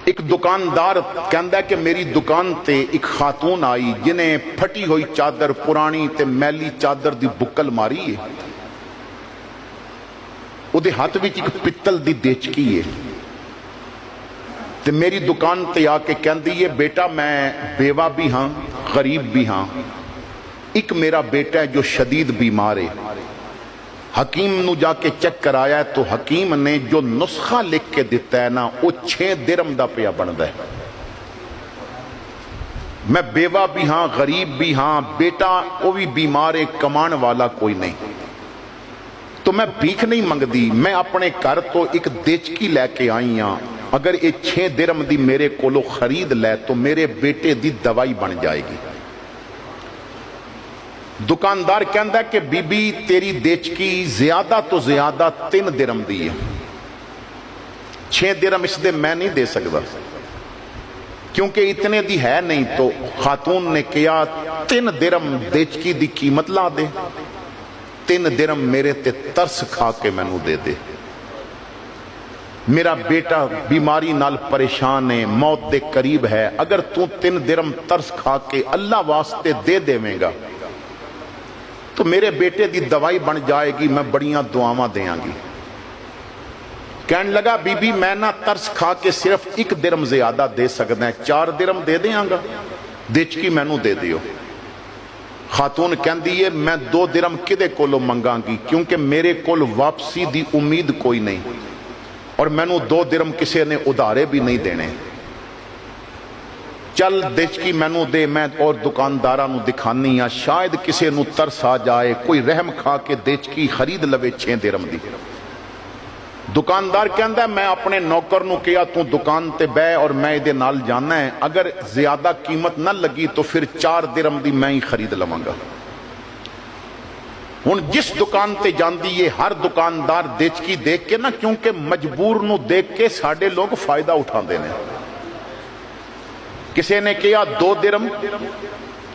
ایک دکاندار کہندا ہے کہ میری دکان تے ایک خاتون آئی جنہیں پھٹی ہوئی چادر پرانی تے میلی چادر دی بکل ماری ہے، او دے ہاتھ وچ ایک پتل دی دیچکی ہے تے میری دکان تے آ کے کہندی ہے بیٹا میں بیوہ بھی ہاں غریب بھی ہاں، ایک میرا بیٹا ہے جو شدید بیمار ہے، حکیم نو جا کے چیک کرایا ہے تو حکیم نے جو نسخہ لکھ کے دیتا ہے نا وہ 6 درم دا پیا بندا ہے، میں بیوہ بھی ہاں غریب بھی ہاں، بیٹا وہ بھی بیمار ہے کمان والا کوئی نہیں، تو میں بھیک نہیں منگ دی، میں اپنے گھر تو ایک دیچکی لے کے آئی ہاں، اگر یہ 6 درم دی میرے کولو خرید لے تو میرے بیٹے دی دوائی بن جائے گی۔ دکاندار کہندا ہے کہ بی بی تیری دیچکی زیادہ تو زیادہ 3 درم دی ہے، 6 درم اس دے میں نہیں دے سکتا کیونکہ اتنے دی ہے نہیں، تو خاتون نے کہا 3 درم دیچکی دی قیمت لا دے، 3 درم میرے تے ترس کھا کے میں نو دے دے، میرا بیٹا بیماری نال پریشان ہے موت دے قریب ہے، اگر تو 3 درم ترس کھا کے اللہ واسطے دے دے میں گا تو میرے بیٹے دی دوائی بن جائے گی، میں بڑیاں دعاواں دیاں گی۔ کہنے لگا بی بی میں نہ ترس کھا کے صرف 1 درم زیادہ دے سکتا ہے، 4 درم دے دیاں گا، دیچکی میں نو دے دیو۔ خاتون کہندی ہے میں 2 درم کدے کولو منگاں گی کیونکہ میرے کول واپسی دی امید کوئی نہیں، اور میں نو 2 درم کسے نے ادارے بھی نہیں دینے، چل دیچکی میں نو دے، میں اور دکاندارہ نو دکھانی ہے شاید کسے نو ترس آ جائے، کوئی رحم کھا کے دیچکی خرید لوے 6 درم دی۔ دکاندار کہندا ہے میں اپنے نوکر نو کہا تو دکان تے بے اور میں دے نال جانا ہے، اگر زیادہ قیمت نہ لگی تو پھر 4 درم دی میں ہی خرید لواں گا۔ ہن جس دکان تے جاندی ہے ہر دکاندار دیچکی دیکھ کے نا، کیونکہ مجبور نو دیکھ کے ساڈے لوگ فائدہ اٹھاندے نے، کسی نے کیا 2 درم،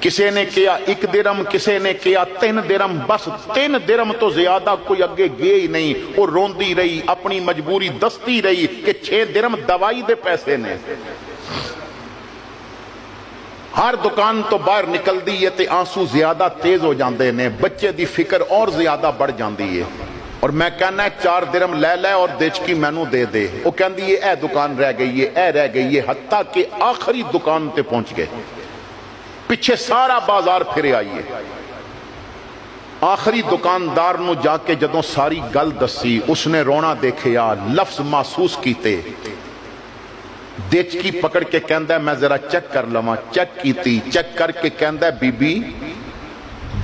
کسی نے کیا 1 درم، کسی نے کیا 3 درم، بس 3 درم تو زیادہ کوئی اگے گئے ہی نہیں، وہ روندی رہی اپنی مجبوری دستی رہی کہ 6 درم دوائی دے پیسے نے۔ ہر دکان تو باہر نکل دی ہے تے آنسو زیادہ تیز ہو جاندے نے، بچے دی فکر اور زیادہ بڑھ جاندی ہے، اور میں کہنا ہے 4 درم لے لے اور دیچکی میں نو دے دے، وہ کہندی ہے اے دکان رہ گئی ہے، اے رہ گئی ہے، حتیٰ کہ آخری دکان تے پہنچ گئے، پیچھے سارا بازار پھرے آئیے، آخری دکاندار نو جا کے جدوں ساری گل دسی، اس نے رونا دیکھیا، لفظ محسوس کیتے، دیچکی پکڑ کے کہندا ہے میں ذرا چیک کر لواں، چیک کیتی، چیک کر کے کہندا ہے بی بی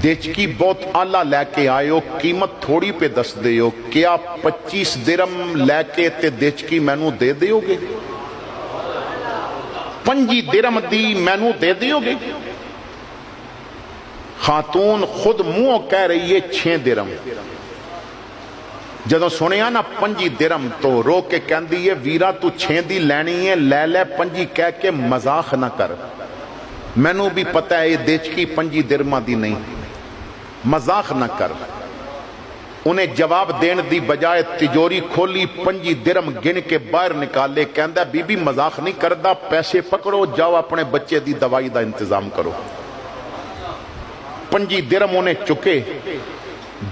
دیچکی بہت آلہ لے کے آئے ہو، قیمت تھوڑی پہ دس دے ہو، کیا 25 درم لے کے تے دیچکی میں نو دے دیو گے؟ 5 درم دی میں نو دے دیو گے؟ خاتون خود منہ کہہ رہی ہے 6 درم، جدوں سنیا نا 5 درم تو رو کے کہندی ہے ویرا تو 6 دی لینی ہے لے لے، 5 کہہ کے مذاق نہ کر، میں نو بھی پتہ ہے یہ دیچکی 5 درمہ دی نہیں، مذاق نہ کر۔ انہیں جواب دین دی بجائے تجوری کھولی، 5 درم گن کے باہر نکالے، کہندا بی بی مذاق نہیں کردہ، پیسے پکڑو جاؤ اپنے بچے دی دوائی دا انتظام کرو۔ 5 درم انہیں چکے،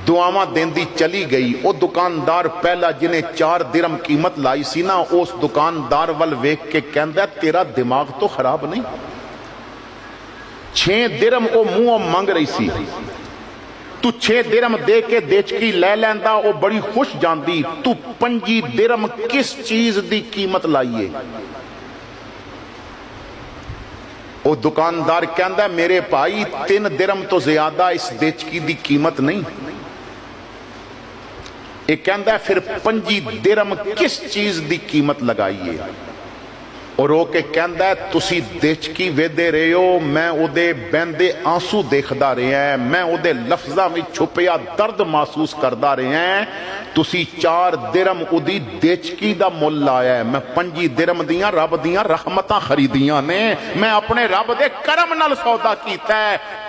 دعاواں دیندی چلی گئی۔ وہ دکاندار پہلا جنہیں 4 درم قیمت لائی سی نا، اس دکاندار وال ویکھ کے کہندا تیرا دماغ تو خراب نہیں، 6 درم وہ منہ مانگ رہی سی، تو 6 درم دے کے دیچکی لے لیندا وہ بڑی خوش جاندی، تو 5 درم کس چیز دی قیمت لائیے؟ وہ دکاندار کہندا میرے بھائی 3 درم تو زیادہ اس دیچکی دی قیمت نہیں، ایک کہندا پھر 5 درم کس چیز دی قیمت لگائیے؟ اور وہ کہ کہندا ہے تسی دیچکی ویدے رہے ہو، میں او دے بیندے آنسو دیکھدا رہے ہیں، میں او دے لفظاں میں چھپیا درد محسوس کردا رہے ہیں، تسی 4 درم او دی دیچکی دا مول لایا ہے، میں 5 درم دیاں رب دیاں رحمتاں خریدیاں نے، میں اپنے رب دے کرم نال سودا کیتا ہے،